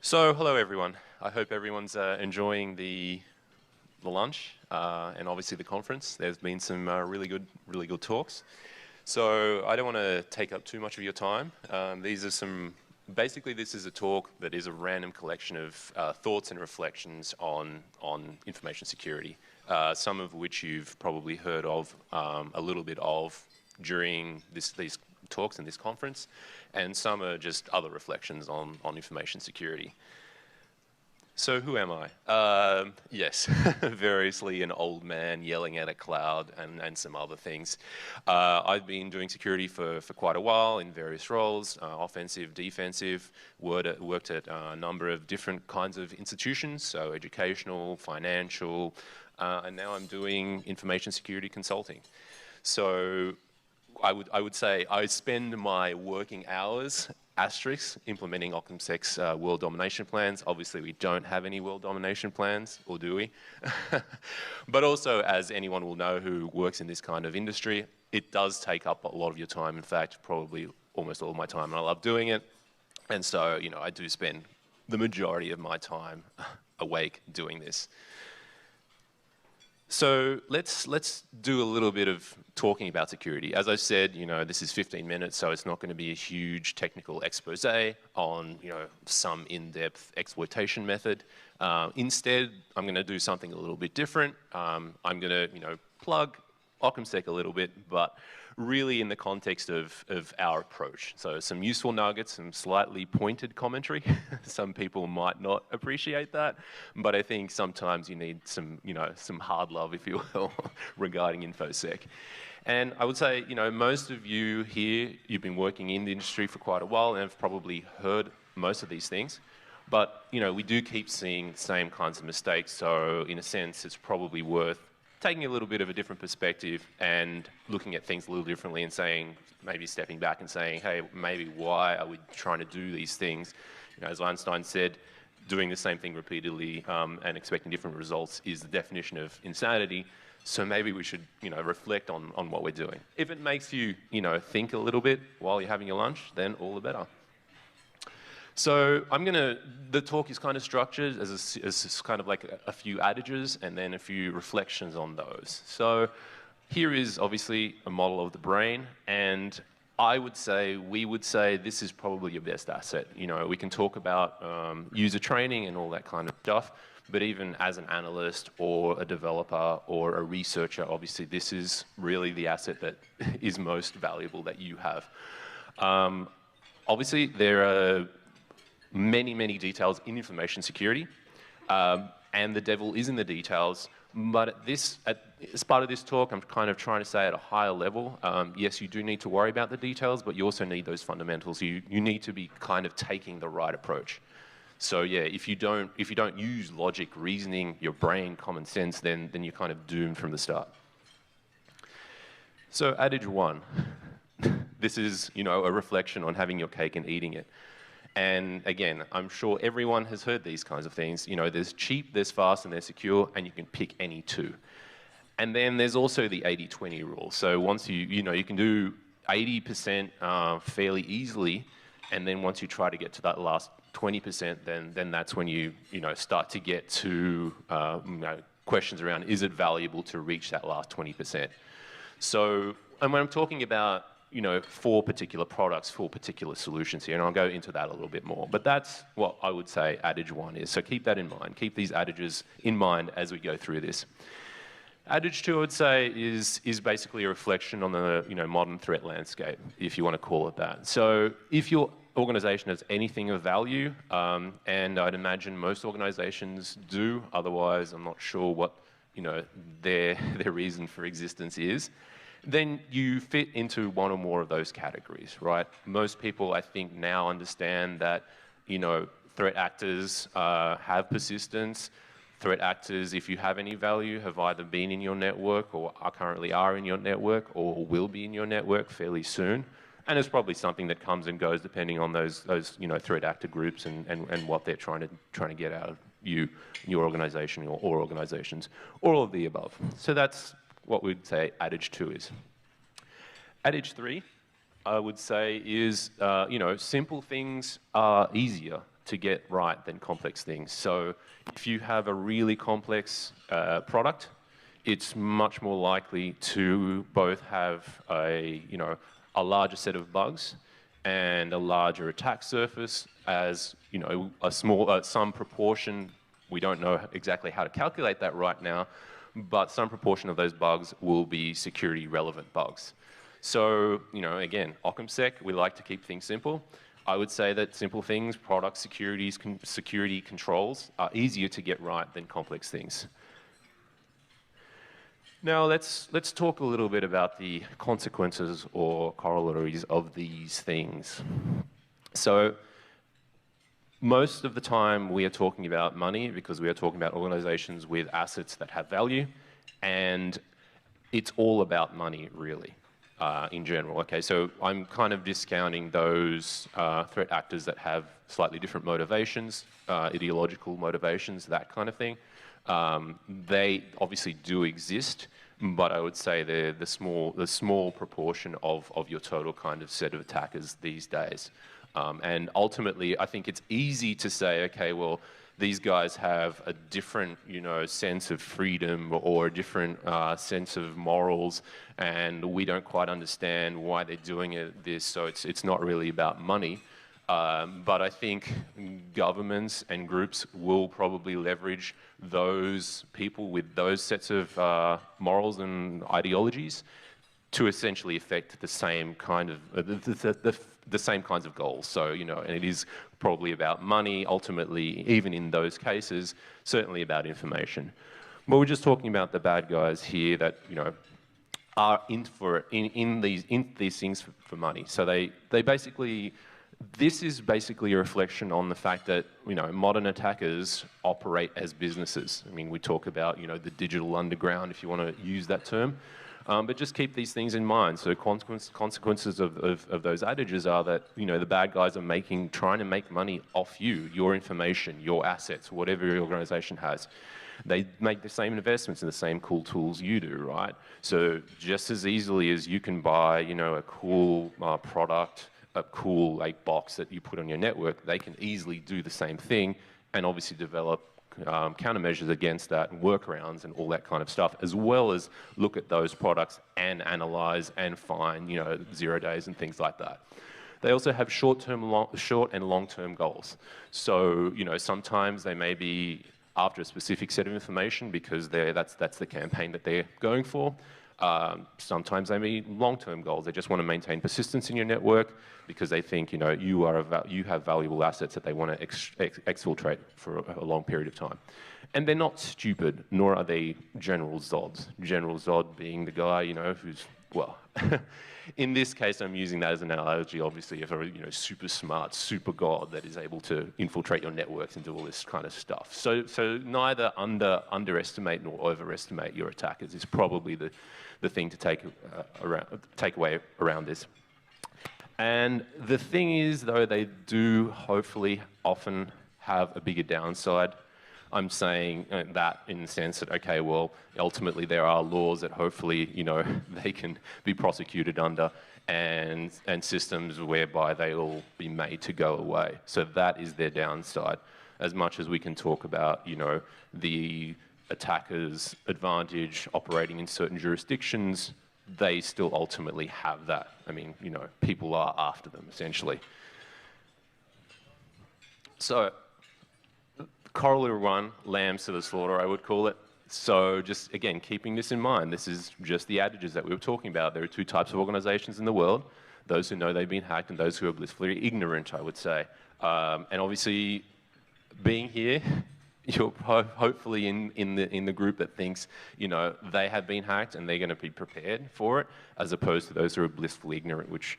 So, hello everyone. I hope everyone's enjoying the lunch and obviously the conference. There's been some really good talks. So I don't want to take up too much of your time. Basically this is a talk that is a random collection of thoughts and reflections on information security, some of which you've probably heard of a little bit of during these talks in this conference, and some are just other reflections on information security. So who am I? Yes, variously an old man yelling at a cloud and some other things. I've been doing security for quite a while in various roles, offensive, defensive, worked at a number of different kinds of institutions, so educational, financial, and now I'm doing information security consulting. So I would say I spend my working hours implementing OccamSec's world domination plans. Obviously, we don't have any world domination plans, or do we? But also, as anyone will know who works in this kind of industry, it does take up a lot of your time. In fact, probably almost all of my time, and I love doing it. And so, you know, I do spend the majority of my time awake doing this. So let's do a little bit of talking about security. As I said, you know, this is 15 minutes, so it's not going to be a huge technical expose on, you know, some in-depth exploitation method. Instead, I'm going to do something a little bit different. I'm going to, you know, plug OccamSec a little bit, but really in the context of our approach. So some useful nuggets, some slightly pointed commentary. Some people might not appreciate that, but I think sometimes you need some, you know, some hard love, if you will, regarding InfoSec. And I would say, you know, most of you here, you've been working in the industry for quite a while and have probably heard most of these things. But, you know, we do keep seeing the same kinds of mistakes. So in a sense, it's probably worth taking a little bit of a different perspective and looking at things a little differently and saying, maybe stepping back and saying, hey, maybe why are we trying to do these things? You know, as Einstein said, doing the same thing repeatedly and expecting different results is the definition of insanity. So maybe we should, you know, reflect on what we're doing. If it makes you, you know, think a little bit while you're having your lunch, then all the better. So the talk is kind of structured as kind of like a few adages and then a few reflections on those. So here is obviously a model of the brain, and we would say this is probably your best asset. You know, we can talk about user training and all that kind of stuff, but even as an analyst or a developer or a researcher, obviously this is really the asset that is most valuable that you have. Obviously there are many details in information security, and the devil is in the details. But as part of this talk, I'm kind of trying to say at a higher level, yes, you do need to worry about the details, but you also need those fundamentals. You need to be kind of taking the right approach. So yeah, if you don't use logic, reasoning, your brain, common sense, then you're kind of doomed from the start. So adage one, this is, you know, a reflection on having your cake and eating it. And again, I'm sure everyone has heard these kinds of things. You know, there's cheap, there's fast, and there's secure, and you can pick any two. And then there's also the 80-20 rule. So once you know, you can do 80% fairly easily, and then once you try to get to that last 20%, then that's when you know, start to get to you know, questions around, is it valuable to reach that last 20%? So, and when I'm talking about, you know, for particular products, for particular solutions here, and I'll go into that a little bit more. But that's what I would say adage one is. So keep that in mind. Keep these adages in mind as we go through this. Adage two, I would say, is basically a reflection on the, you know, modern threat landscape, if you want to call it that. So if your organization has anything of value, and I'd imagine most organizations do, otherwise I'm not sure what, you know, their reason for existence is, then you fit into one or more of those categories, right? Most people, I think, now understand that, you know, threat actors have persistence. Threat actors, if you have any value, have either been in your network or currently are in your network or will be in your network fairly soon. And it's probably something that comes and goes depending on those you know, threat actor groups and what they're trying to get out of you, your organization or organizations, or all of the above. So that's what we'd say adage two is. Adage three, I would say, is, you know, simple things are easier to get right than complex things. So if you have a really complex product, it's much more likely to both have a larger set of bugs and a larger attack surface as a small some proportion. We don't know exactly how to calculate that right now, but some proportion of those bugs will be security relevant bugs. So again, OccamSec, we like to keep things simple. I would say that simple things, product security controls, are easier to get right than complex things. Now let's talk a little bit about the consequences or corollaries of these things. So most of the time we are talking about money because we are talking about organizations with assets that have value, and it's all about money really. In general. Okay, so I'm kind of discounting those threat actors that have slightly different motivations, ideological motivations, that kind of thing. They obviously do exist, but I would say they're the small proportion of your total kind of set of attackers these days. And ultimately, I think it's easy to say, okay, well, these guys have a different, sense of freedom or a different sense of morals, and we don't quite understand why they're doing this. So it's not really about money. But I think governments and groups will probably leverage those people with those sets of morals and ideologies to essentially affect the same kind of the same kinds of goals. So and it is probably about money ultimately, even in those cases, certainly about information. But we're just talking about the bad guys here that are in these things for money. So they basically, this is basically a reflection on the fact that modern attackers operate as businesses. I mean, we talk about the digital underground, if you want to use that term. But just keep these things in mind. So consequences of those adages are that the bad guys are trying to make money off you, your information, your assets, whatever your organization has. They make the same investments in the same cool tools you do, right? So just as easily as you can buy a cool product, a cool box that you put on your network, they can easily do the same thing and obviously develop countermeasures against that, and workarounds and all that kind of stuff, as well as look at those products and analyze and find 0 days and things like that. They also have short and long-term goals. So sometimes they may be after a specific set of information because that's the campaign that they're going for. Sometimes they mean long-term goals. They just want to maintain persistence in your network because they think you have valuable assets that they want to exfiltrate for a long period of time. And they're not stupid, nor are they General Zods. General Zod being the guy who's, well, in this case I'm using that as an analogy, obviously, of a super smart super god that is able to infiltrate your networks and do all this kind of stuff. So neither underestimate nor overestimate your attackers is probably the thing to take away around this. And the thing is, though, they do hopefully often have a bigger downside. I'm saying that in the sense that, okay, well, ultimately there are laws that hopefully, they can be prosecuted under, and systems whereby they'll be made to go away. So that is their downside. As much as we can talk about, the attacker's advantage operating in certain jurisdictions, they still ultimately have that. I mean, people are after them, essentially. So, corollary one, lambs to the slaughter, I would call it. So just, again, keeping this in mind, this is just the adages that we were talking about. There are two types of organizations in the world, those who know they've been hacked and those who are blissfully ignorant, I would say. And obviously, being here, you're hopefully in the group that thinks, they have been hacked and they're going to be prepared for it, as opposed to those who are blissfully ignorant, which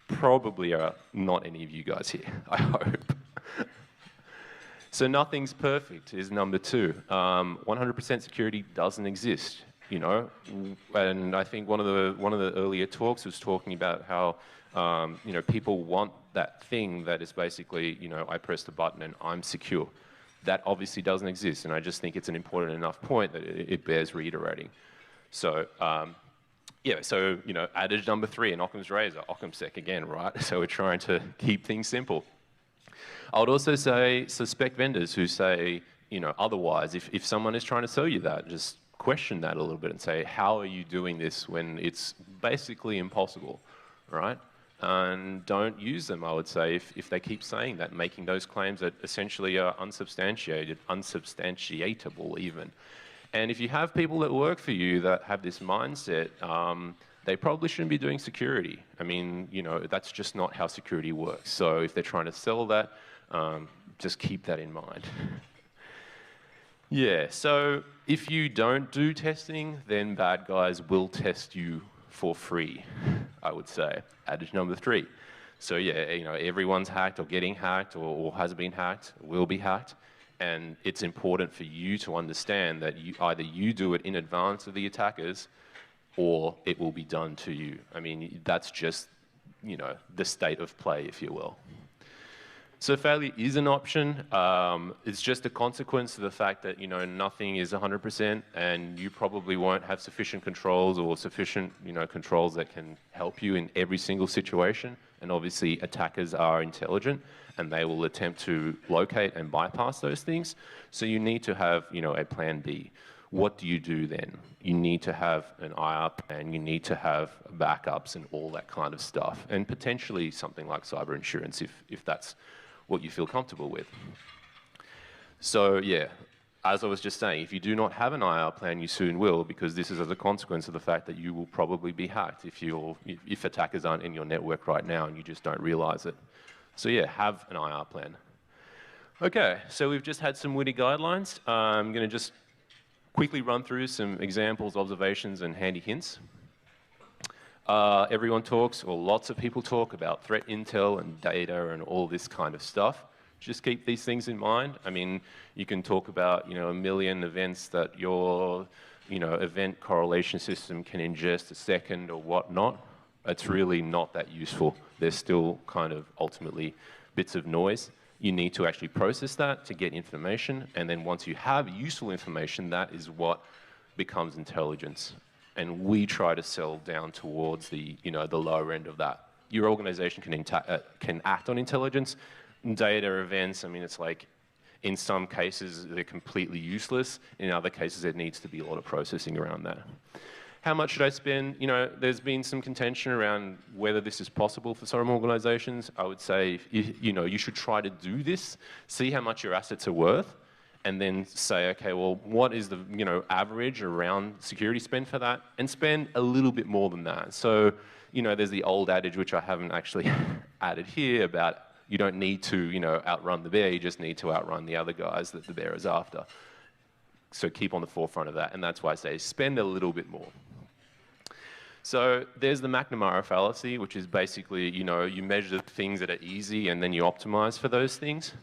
probably are not any of you guys here, I hope. So nothing's perfect is number two. 100% security doesn't exist, and I think one of the earlier talks was talking about how people want that thing that is basically I press the button and I'm secure. That obviously doesn't exist, and I just think it's an important enough point that it bears reiterating. So adage number three in Occam's razor, OccamSec again, right? So we're trying to keep things simple. I would also say suspect vendors who say, otherwise. If someone is trying to sell you that, just question that a little bit and say, how are you doing this when it's basically impossible, right? And don't use them, I would say, if they keep saying that, making those claims that essentially are unsubstantiated, unsubstantiatable even. And if you have people that work for you that have this mindset, they probably shouldn't be doing security. I mean, that's just not how security works. So if they're trying to sell that, just keep that in mind. Yeah, so if you don't do testing, then bad guys will test you for free, I would say. Adage number 3. So yeah, everyone's hacked or getting hacked or has been hacked, will be hacked. And it's important for you to understand that either you do it in advance of the attackers or it will be done to you. I mean, that's just, the state of play, if you will. So failure is an option. It's just a consequence of the fact that, nothing is 100% and you probably won't have sufficient controls or sufficient, controls that can help you in every single situation. And obviously attackers are intelligent and they will attempt to locate and bypass those things. So you need to have, a plan B. What do you do then? You need to have an IR plan, you need to have backups and all that kind of stuff. And potentially something like cyber insurance if that's what you feel comfortable with. So yeah, as I was just saying, if you do not have an IR plan, you soon will, because this is as a consequence of the fact that you will probably be hacked if attackers aren't in your network right now and you just don't realize it. So yeah, have an IR plan. Okay, so we've just had some witty guidelines. I'm going to just quickly run through some examples, observations, and handy hints. Everyone talks, or lots of people talk about threat intel and data and all this kind of stuff. Just keep these things in mind. I mean, you can talk about, a million events that your, event correlation system can ingest a second or whatnot. It's really not that useful. They're still kind of ultimately bits of noise. You need to actually process that to get information. And then once you have useful information, that is what becomes intelligence. And we try to sell down towards the, the lower end of that. Your organization can act on intelligence. Data events, I mean, it's like, in some cases, they're completely useless. In other cases, there needs to be a lot of processing around that. How much should I spend? There's been some contention around whether this is possible for some organizations. I would say, you should try to do this, see how much your assets are worth, and then say, okay, well, what is the average around security spend for that? And spend a little bit more than that. So, there's the old adage, which I haven't actually added here, about you don't need to, outrun the bear, you just need to outrun the other guys that the bear is after. So keep on the forefront of that, and that's why I say spend a little bit more. So there's the McNamara fallacy, which is basically, you measure things that are easy and then you optimize for those things.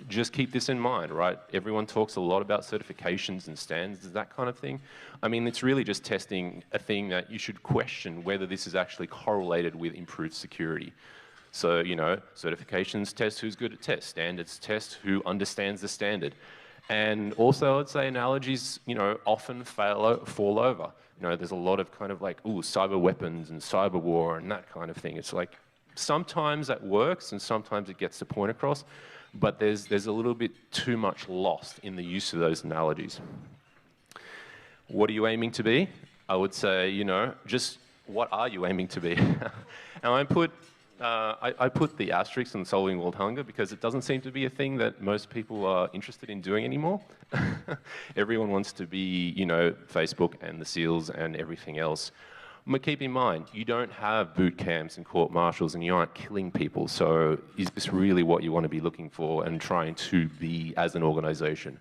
Just keep this in mind, right? Everyone talks a lot about certifications and standards, that kind of thing. I mean, it's really just testing a thing that you should question whether this is actually correlated with improved security. So, certifications test who's good at test, standards test who understands the standard. And also, I'd say analogies, often fall over. There's a lot of kind of like, cyber weapons and cyber war and that kind of thing. It's like, sometimes that works and sometimes it gets the point across, but there's a little bit too much lost in the use of those analogies. What are you aiming to be? I would say, just what are you aiming to be? And I put the asterisk on solving world hunger because it doesn't seem to be a thing that most people are interested in doing anymore. Everyone wants to be, Facebook and the SEALs and everything else. But keep in mind, you don't have boot camps and court martials and you aren't killing people. So is this really what you want to be looking for and trying to be as an organization?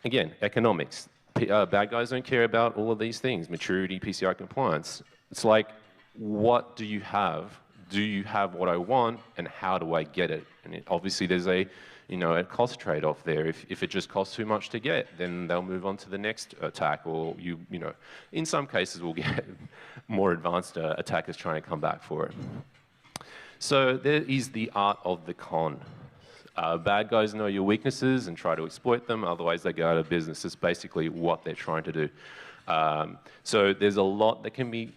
Again, economics. Bad guys don't care about all of these things, maturity, PCI compliance. It's like, what do you have? Do you have what I want, and how do I get it? And obviously there's a cost trade-off there. If it just costs too much to get, then they'll move on to the next attack, or in some cases we'll get more advanced attackers trying to come back for it. So there is the art of the con. Bad guys know your weaknesses and try to exploit them, otherwise they go out of business. It's basically what they're trying to do. So there's a lot that can be,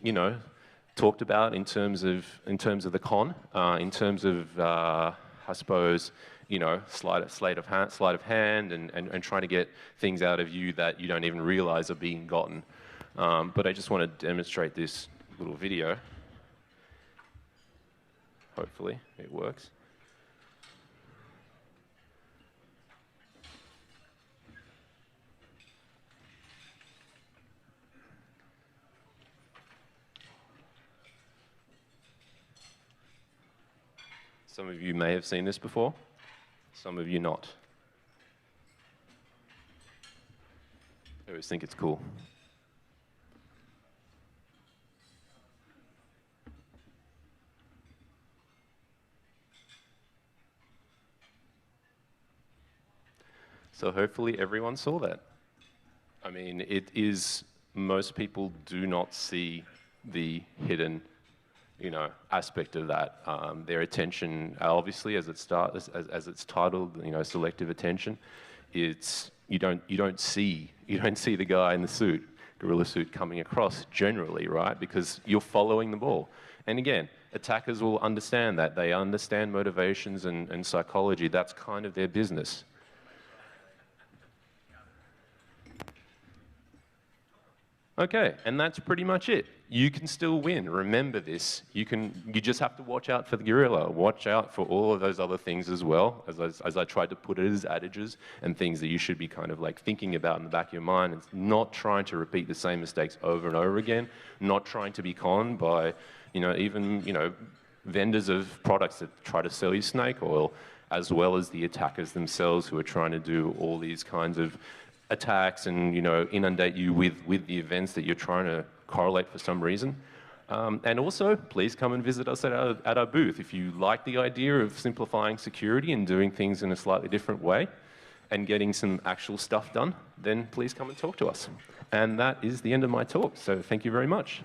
talked about in terms of the con, in terms of I suppose, sleight of hand and trying to get things out of you that you don't even realize are being gotten. But I just want to demonstrate this little video. Hopefully it works. Some of you may have seen this before, some of you not. I always think it's cool. So hopefully everyone saw that. I mean, most people do not see the hidden aspect of that. Their attention, obviously, as it's titled, selective attention. You don't see the guy in the suit, gorilla suit, coming across generally, right? Because you're following the ball. And again, attackers will understand that. They understand motivations and psychology. That's kind of their business. Okay, and that's pretty much it. You can still win. Remember this. You just have to watch out for the gorilla. Watch out for all of those other things as well, as I tried to put it as adages and things that you should be kind of like thinking about in the back of your mind. It's not trying to repeat the same mistakes over and over again. Not trying to be conned by, even vendors of products that try to sell you snake oil, as well as the attackers themselves who are trying to do all these kinds of attacks and inundate you with the events that you're trying to correlate for some reason. And also, please come and visit us at our booth. If you like the idea of simplifying security and doing things in a slightly different way and getting some actual stuff done, then please come and talk to us. And that is the end of my talk, so thank you very much.